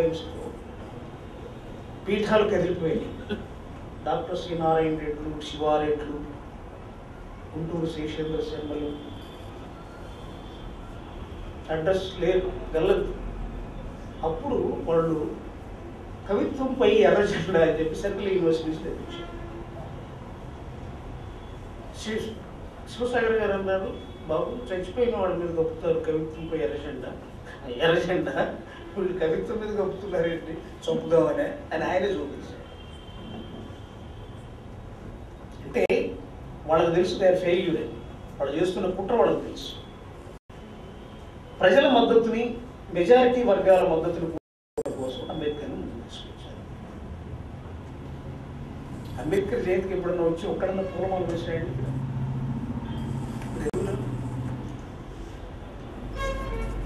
ఉదయించుకో పీఠాలు కదిలిపోయాయి. Doctor C Narayana రెడ్లు, శివారెడ్లు, Guntur Seshendra శర్మలు address లేదు గల్లదు. అప్పుడు వాళ్ళు కవిత్వంపై ఎర్రజెండా అని చెప్పి సెంట్రల్ యూనివర్సిటీస్ తెప్పించారు. శివసాగర్ గారు అన్నారు, బాబు చచ్చిపోయిన వాళ్ళ మీద గొప్పుతారు కవిత్వంపై ఎర్రజెండా. ఎర్రజెండా వీళ్ళు కవిత్వం మీద గొప్పుతున్నారేంటి, చంపుదామనే అని ఆయనే చూపించారు. అంటే వాళ్ళకి తెలుసు దే ఆర్ ఫెయిల్యూర్ అని, వాళ్ళు చేస్తున్న కుట్ర వాళ్ళకి తెలుసు. ప్రజల మద్దతుని, మెజారిటీ వర్గాల మద్దతుని కోసం అంబేద్కర్ని ముందుకు తీసుకొచ్చారు. అంబేద్కర్ జయంతికి ఎప్పుడన్నా వచ్చి ఒక్కడన్నా పూర్వమాలు వేసాయండి?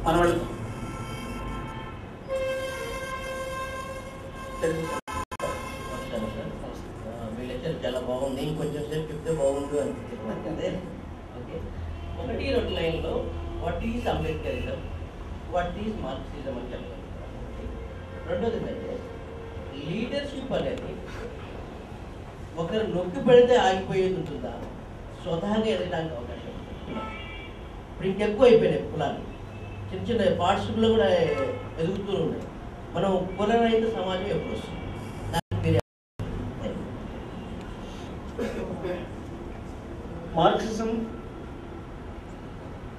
మనం వెళ్తాం. మీ లెక్చర్ చాలా బాగుంది, ఇంకొంచెం సేపు చెప్తే బాగుండు అనిపిస్తుంది. ఓకే, 1-2 లైన్లో what is Ambedkarism, what is Marxism అని చెప్పాలి. రెండోది ఏంటంటే లీడర్షిప్ అనేది ఒకరు నొక్కి పెడితే ఆగిపోయేది ఉంటుందా, స్వతహాగా ఎదగడానికి అవకాశం ఉంటుంది. ఇప్పుడు ఇంకెక్కువ అయిపోయినాయి కులాలు, చిన్న చిన్న పార్ట్స్లో కూడా ఎదుగుతూ ఉన్నాయి. మనం కులరహిత సమాజం ఎప్పుడు వస్తుంది? మార్క్సిజం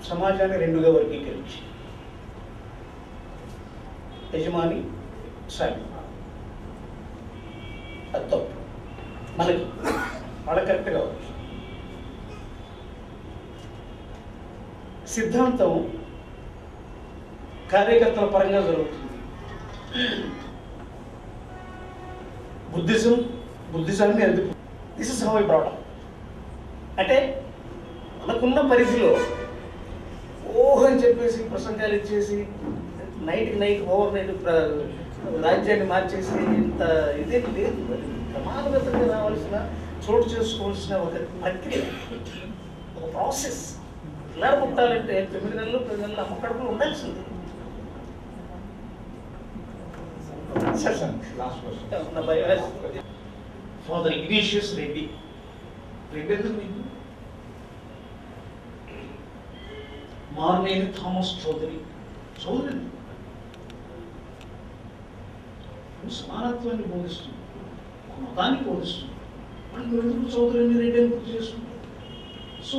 సమాజాన్ని రెండుగా వర్గీకరించి యజమాని, సామి. అది తప్పు. మనకి వాళ్ళకి కరెక్ట్ కావచ్చు. సిద్ధాంతం కార్యకర్తల పరంగా జరుగుతుంది. బుద్ధిజాన్ని ఎందుకు this is how I brought up అంటే మనకున్న పరిధిలో ఓహని చెప్పేసి ప్రసంగాలు ఇచ్చేసి నైట్ ఓవర్ నైట్ రాజ్యాన్ని మార్చేసి ఇంత ఇదే లేదు. క్రమానుగతంగా రావాల్సిన, చోటు చేసుకోవాల్సిన ఒక ప్రక్రియ, ఒక ప్రాసెస్. ఇలా పుట్టాలంటే 9 నెలలు 10 నెలలు అమ్మ కడుపులో ఉండాల్సింది. ఫాదర్ ఇగ్నేషియస్ రెడ్డి, ఎందుకు మీకు? మార్నేని థామస్ చౌదరి సమానత్వాన్ని బోధిస్తుంది, ఒక మతాన్ని బోధిస్తుంది. వాళ్ళు ఎందుకు చౌదరిని రెడ్డి అని గుర్తు చేసుకుంటారు? సో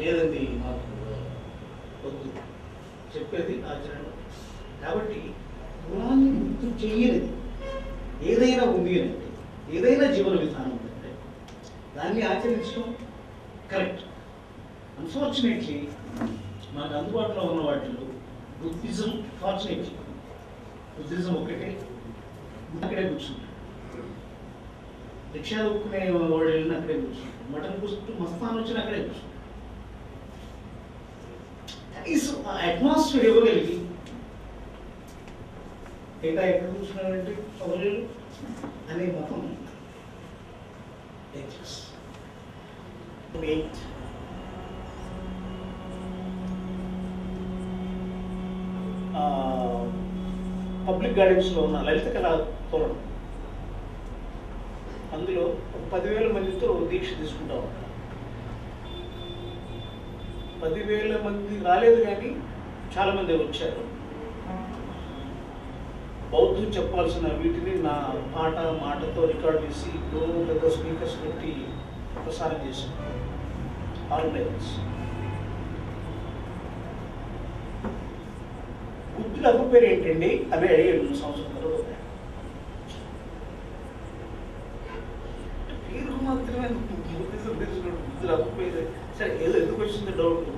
లేదండి, మాకు వద్దు చెప్పేది ఆచరణ. కాబట్టి కులాన్ని గుర్తు చేయనిది ఏదైనా ఉంది అంటే, ఏదైనా జీవన విధానం ఉందంటే దాన్ని ఆచరించడం కరెక్ట్. అన్ఫార్చునేట్లీ మనకు అందుబాటులో ఉన్న వాటిలో బుద్ధిజం, ఫార్చునేట్లీ బుద్ధిజం ఒకటే అక్కడే కూర్చుంటాడు. రిక్షా దొక్కునే వాడు వెళ్ళిన అక్కడే కూర్చుంటాడు. మటన్ కూర్చుంటూ మస్తాన్ వచ్చిన అక్కడే కూర్చుంటాడు. కనీసం ఆ అట్మాస్ఫియర్ ఇవ్వగలిగి ఇంకా ఎక్కడ కూర్చున్నారంటే పౌరులు అనే మతం పబ్లిక్ గార్డెన్స్లో ఉన్న లలిత కళా తోరణం, అందులో 10,000 మందితో దీక్ష తీసుకుంటాం. 10,000 మంది రాలేదు కానీ చాలా మంది వచ్చారు. బౌద్ధులు చెప్పాల్సిన వీటిని నా మాటతో రికార్డ్ చేసి పెద్ద స్పీకర్స్ పెట్టి ప్రసారం చేశాను. All levels. బుద్ధుడు అప్పు పేరు ఏంటండి అని అడిగాడు 2 సంవత్సరాల తర్వాత. పేరు మాత్రమే బుద్ధుడు అప్పు పేరు. సరే ఏదో ఎందుకు వచ్చింది డౌట్.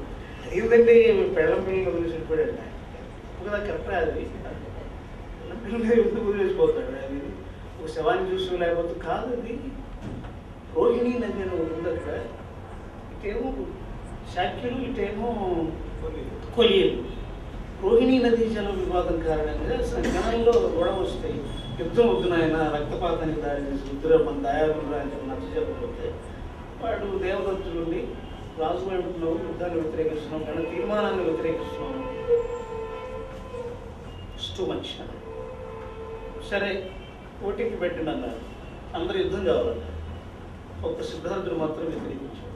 ఏంటంటే పెళ్ళం పిల్లలు వదిలేసి వెళ్ళిపోయాడు. కదా కరెక్ట్ అది. పిల్లలు ఎందుకు వదిలేసిపోతాడు? అది ఒక శవాన్ని చూసి లేకపోతే కాదు. అది రోహిణి నది అని ఒకటి ఉంది అక్కడ. ఇటేమో శాక్యులు, ఇటేమో కొలియలు. రోహిణీ నదీ జల వివాదం కారణంగా జనంలో గొడవ వస్తాయి. యుద్ధం వద్దునైనా రక్తపాతానికి దారి తీసి వద్దురా మన దయాలు అని నచ్చ చెప్పకపోతే వాడు దేవదత్తులుండి రాజు అంటున్నావు, యుద్ధాన్ని వ్యతిరేకిస్తున్నావు, కానీ తీర్మానాన్ని వ్యతిరేకిస్తున్నావు, టూ మచ్. సరే ఓటింగ్కి పెట్టండి అన్నారు, అందరూ యుద్ధం కావాలన్నారు. ఒక్క సిద్ధార్థుడు మాత్రం వ్యతిరేకించాడు.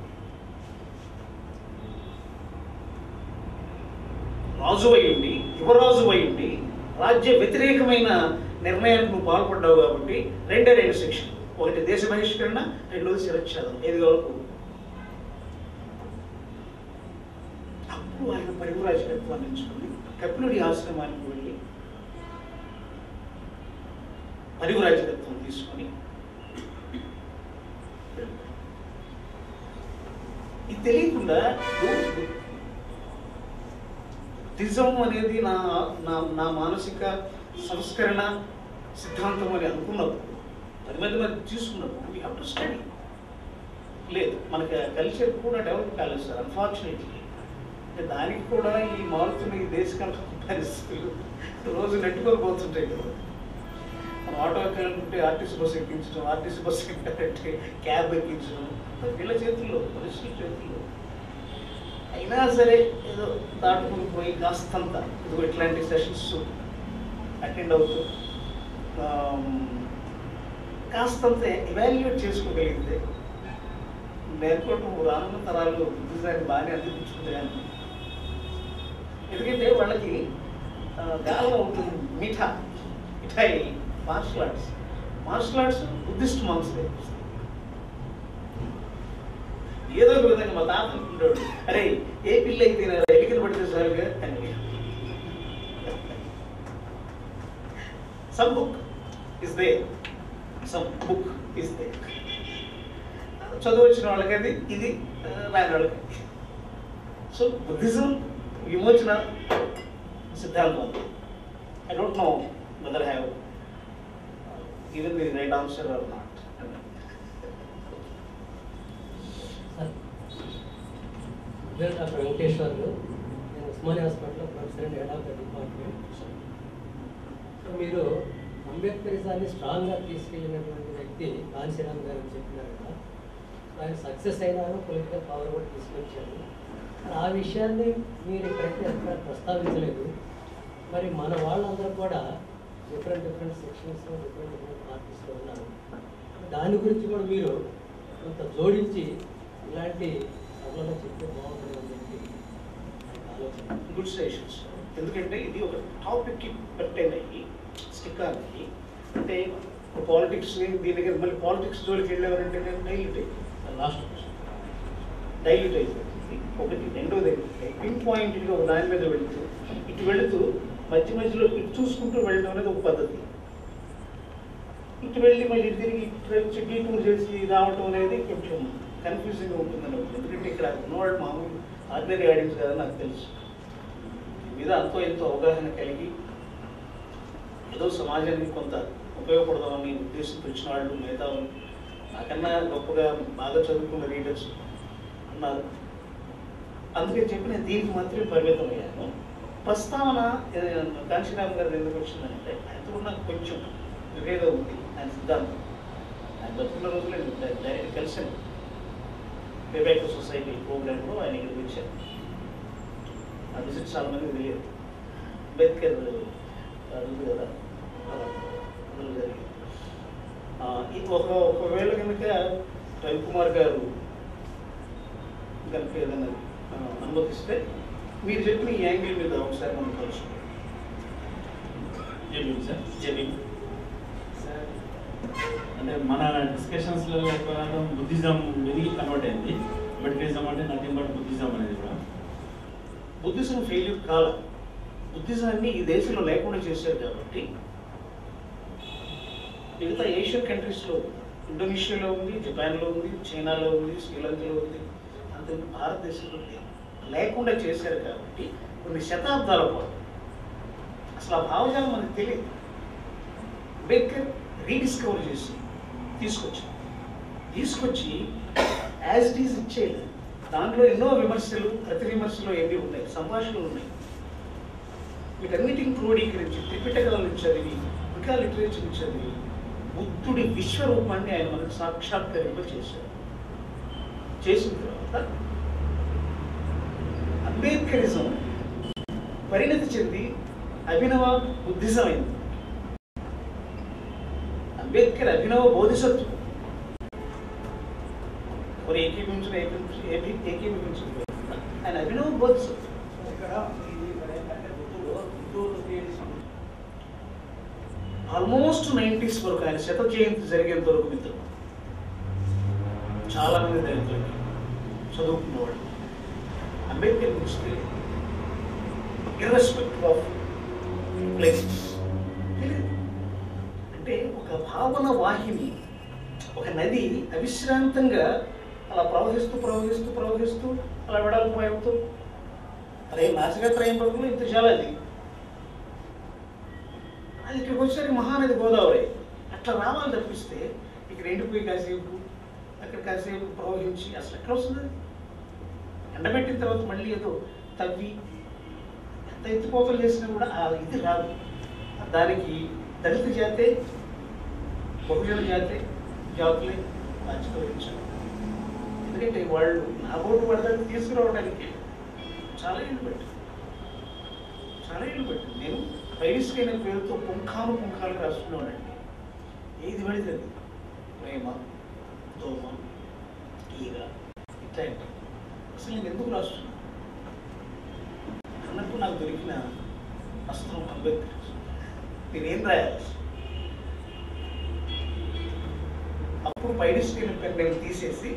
రాజు అయ్యుండి, యువరాజు అయ్యుండి రాజ్య వ్యతిరేకమైన నిర్ణయానికి నువ్వు పాల్పడ్డావు కాబట్టి రెండు శిక్షలు. ఒకటి దేశ బహిష్కరణ, రెండోది శిరచ్ఛేదం. ఏది వరకు అప్పుడు ఆయన పరివ్రాజకత్వాన్ని ఎంచుకుని కపిలుడి ఆశ్రమానికి వెళ్ళి పరివ్రాజకత్వం తీసుకొని ఇది తెలియకుండా బుద్ధిజం అనేది నా మానసిక సంస్కరణ సిద్ధాంతం అని అనుకున్నప్పుడు, 10 మంది మరి తీసుకున్నప్పుడు వీ హ్యావ్ టు స్టడీ. లేదు, మనకి కల్చర్ కూడా డెవలప్ కాలేదు సార్, అన్ఫార్చునేట్లీ. దానికి కూడా ఈ మారుతున్న ఈ దేశకాల పరిస్థితులు రోజు నెట్టుకొని పోతుంటాయి కదా. మనం ఆటో ఎక్కాలనుకుంటే ఆర్టీసీ బస్సు ఎక్కించడం, ఆర్టీసీ బస్సు ఎక్కాలంటే క్యాబ్ ఎక్కించడం, వీళ్ళ చేతుల్లో, పరిస్థితుల చేతుల్లో. అయినా సరే ఏదో దాటుకుని పోయి కాస్తంత ఇదిగో ఇట్లాంటి సెషన్స్ అటెండ్ అవుతూ కాస్తంత ఎవాల్యుయేట్ చేసుకోగలిగితే నేర్చుకోవటం రానున్న తరాలు బుద్ధిజాన్ని బాగానే అందించుకుంటాయని. ఎందుకంటే వాళ్ళకి గాలం ఉంటుంది, మిఠాయి మార్షల్ ఆర్ట్స్ బుద్ధిస్ట్ మాంగ్స్లే. ఏదో ఒక విధంగా మా తాత అనుకుంటాడు, అరే ఏ పిల్ల అయితే ఎలికలు పడితే సారుగా అని. సమ్ బుక్ ఇస్ దేర్, చదువు వచ్చిన వాళ్ళకి అది, ఇది రాని వాళ్ళకి. సో బుద్ధిజం విమోచన సిద్ధాంతం. I don't know whether have given the right answer or not. Doctor Venkateswarlu, నేను ఉస్మానియా హాస్పిటల్లో professor and head of the department. So మీరు అంబేద్కరిజాన్ని స్ట్రాంగ్గా తీసుకెళ్ళినటువంటి వ్యక్తి కాంశీరామ్ గారు చెప్పినారు కదా, ఆయన సక్సెస్ అయినారు, పొలిటికల్ పవర్ కూడా తీసుకొచ్చారు. ఆ విషయాన్ని మీరు ఇక్కడైతే ఎక్కడ ప్రస్తావించలేదు. మరి మన వాళ్ళందరూ కూడా డిఫరెంట్ సెక్షన్స్లో డిఫరెంట్ పార్టీస్లో ఉన్నారు. దాని గురించి కూడా మీరు కొంత జోడించి ఇలాంటి సభలో చెప్తే బాగుంటుందని చెప్పి ఆలోచన. Good suggestions. ఎందుకంటే ఇది ఒక టాపిక్కి పర్టైన్ అయ్యి స్టిక్ అయ్యి, అంటే పాలిటిక్స్ని దీని దగ్గర మళ్ళీ పాలిటిక్స్ జోలికి వెళ్ళేవారంటే నేను డైల్యూట్ అయిపోయింది. లాస్ట్ డైల్యూట్ అయిపోయింది ఒకటి. రెండోది పిన్ పాయింట్గా ఒక దాని మీద వెళుతూ మధ్యలో ఇటు చూసుకుంటూ వెళ్ళడం అనేది ఒక పద్ధతి. ఇటు వెళ్ళి మళ్ళీ ఇటు తిరిగి ఇటు డీటూర్ చేసి రావటం అనేది కొంచెం కన్ఫ్యూజింగ్గా ఉంటుందని. ఎందుకంటే ఇక్కడ ఉన్నవాళ్ళు మామూలు ఆర్డినరీ ఆడియన్స్ కదా, నాకు తెలుసు. మీద అంతో ఎంతో అవగాహన కలిగి ఏదో సమాజానికి కొంత ఉపయోగపడదామని ఉద్దేశంతో వచ్చిన వాళ్ళు, మేధావులు, నాకన్నా గొప్పగా బాగా చదువుకున్న రీడర్స్ ఉన్నారు. అందుకే చెప్పి నేను దీనికి మాత్రమే పరిమితం అయ్యాను. ప్రస్తావన కాంశీరామ్ గారు ఎందుకు వచ్చిందంటే, ఆయనతో కూడా నాకు కొంచెం విభేదం ఉంది. ఆయన సిద్ధాంతం, ఆయన బతుకున్న రోజులు నేను డైరెక్ట్ కలిసాను. పేబ్యాక్ సొసైటీ ప్రోగ్రాంలో ఆయన ఇక్కడికి వచ్చాను. ఆ విజిట్ చాలా మందికి తెలియదు. అంబేద్కర్ ఉంది కదా, అందులో జరిగింది. ఒకవేళ కనుక రవికుమార్ గారు కనుక ఏదైనా అనుమతిస్తే మీరు చెప్పిన ఈ యాంగిల్ మీద ఒకసారి మనం కలుసుకుంటాం. జమీన్ సార్, అంటే మన డిస్కషన్స్లో ప్రకారం బుద్ధిజం వెరీ కన్వర్ట్ అయింది. అంబేద్కరిజం అంటే నథింగ్ బట్ బుద్ధిజం అనేది కూడా. బుద్ధిజం ఫెయిల్యూర్ కాదు. బుద్ధిజాన్ని ఈ దేశంలో లేకుండా చేశారు కాబట్టి మిగతా ఏషియన్ కంట్రీస్లో, ఇండోనేషియాలో ఉంది, జపాన్లో ఉంది, చైనాలో ఉంది, శ్రీలంకలో ఉంది, అంత భారతదేశంలో లేకుండా చేశారు కాబట్టి కొన్ని శతాబ్దాల పాటు అసలు ఆ భావజాలం మనకు తెలియదు. అంబేద్కర్ రీడిస్కవర్ చేసి తీసుకొచ్చి యాజ్ ఇట్ ఈజ్ ఇచ్చేది. దాంట్లో ఎన్నో విమర్శలు, ప్రతి విమర్శలు ఎన్ని ఉన్నాయి, సంభాషణలు ఉన్నాయి. వీటన్నిటిని క్రోడీకరించి త్రిపిటకాలను చదివి, ఇంకా లిటరేచర్ని చదివి బుద్ధుడి విశ్వరూపాన్ని ఆయన మనకు సాక్షాత్కరింప చేశారు. చేసిన తర్వాత అంబేద్కరిజం పరిణతి చెంది అభినవ బుద్ధిజం అయింది. అంబేద్కర్ అభినవ బోధిసత్వం. మరి ఏకీభవించలేదు. ఆయన అభినవ బోధిసత్వం. ఇక్కడ ఆల్మోస్ట్ 90s వరకు ఆయన శత జయంతి జరిగేంత వరకు మిత్రులు చాలా మంది దళితులకి చదువుకున్నవాళ్ళు అంబేద్కర్ గురించి తెలియదు. ఇర్రెస్పెక్టివ్ ఆఫ్ ప్లేసెస్ తెలియదు. అంటే ఒక భావన వాహిని, ఒక నది అవిశ్రాంతంగా అలా ప్రవహిస్తూ ప్రవహిస్తూ ప్రవహిస్తూ అలా వెడల్పు అవుతూ నాసిగా త్రయం పడుకుని ఇంత చాలా అది ఇక్కడికి వచ్చేసరికి మహానది గోదావరి అట్లా రావాలి తప్పిస్తే ఇక్కడ ఎండిపోయి కాసేపు అక్కడ కాసేపు ప్రవహించి అసలు ఎక్కడ వస్తుంది? ఎండబెట్టిన తర్వాత మళ్ళీ ఏదో తవ్వి ఎంత ఎత్తిపోతలు చేసినా కూడా ఇది రాదు. దానికి దళిత జాతే, బహుజన జాతులే బాధ్యత వహించాలి. ఎందుకంటే వాళ్ళు నా బోటు పడడానికి తీసుకురావడానికి చాలా ఇళ్ళు పెట్టారు. నేను పైడిస్కైన పేరుతో పుంఖాలు రాసుకున్నానండి. ఏది పడితే ప్రేమ, దోమ, ఈగ ఇట్లాంటి అసలు నేను ఎందుకు రాస్తున్నాను అన్నట్టు నాకు దొరికిన అస్త్రం అంబేద్కర్. నేనేం రాయాలి? అప్పుడు పైడిస్కైన పేరు నేను తీసేసి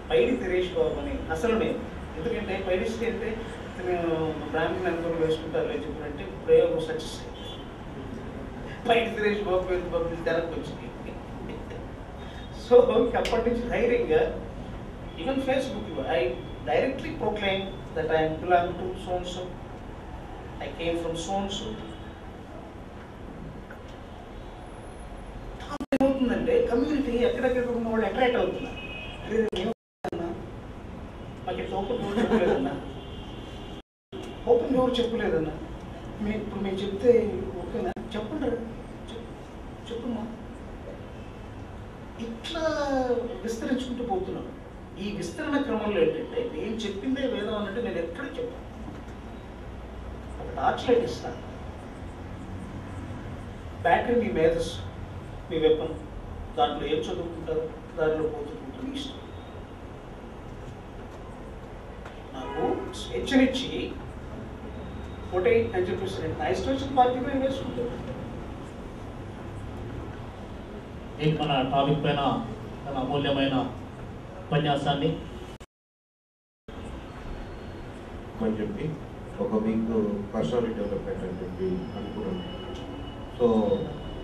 పైడి తిరేష్ బాబు అని అసలు నేను, ఎందుకంటే పైడిస్కై అంటే నేను బ్రాహ్మణ్ అనుకుని వేసుకుంటారు చెప్పారంటే ప్రయోగం సక్సెస్ అయింది. పైడి తిరేష్ బాబు పేరు పంపించి తెరకు వచ్చింది. సో అప్పటి నుంచి ధైర్యంగా even Facebook I directly proclaim that I belong to so and so, I came from so and so. ఏమవుతుందంటే కమ్యూనిటీ ఎక్కడెక్కడ ఉన్న వాళ్ళు అట్రాక్ట్ అవుతున్నారు. మాకు ఇట్లా ఓపెన్ డోర్ చెప్పలేదన్నా, ఇప్పుడు మేము చెప్తే ఓకేనా? చెప్పండి, చెప్పమ్మా. ఇట్లా విస్తరించుకుంటూ పోతున్నాను. ఈ విస్తరణ క్రమంలో ఏంటంటే నేను చెప్పిందే వేదం అన్నట్టు నేను ఎక్కడ చెప్పాను. ఒక టార్చ్ లైట్ ఇస్తాను, బ్యాటరీ మీ మేధస్సు, మీ వెపన్, దాంట్లో ఏం చదువుకుంటారు, దాంట్లో పోతుంటారు, మీ ఇష్టం. నాకు స్వేచ్ఛనిచ్చి ఒకటే అని చెప్పేసి నా ఇష్టం వచ్చిన పార్టీ పైన వేసుకుంటాను. మన టాపిక్ పైన తన అమూల్యమైన ఉపన్యాసాన్ని అని చెప్పి ఒక వీక్ పర్సనాలిటీ డెవలప్మెంట్ అని చెప్పి అనుకున్నాను. So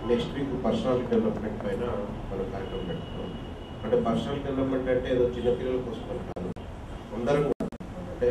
next week personality development పైన మనం కార్యక్రమం పెట్టుకున్నాం. అంటే పర్సనల్ డెవలప్మెంట్ అంటే ఏదో చిన్నపిల్లల కోసం కాదు, అందరం అంటే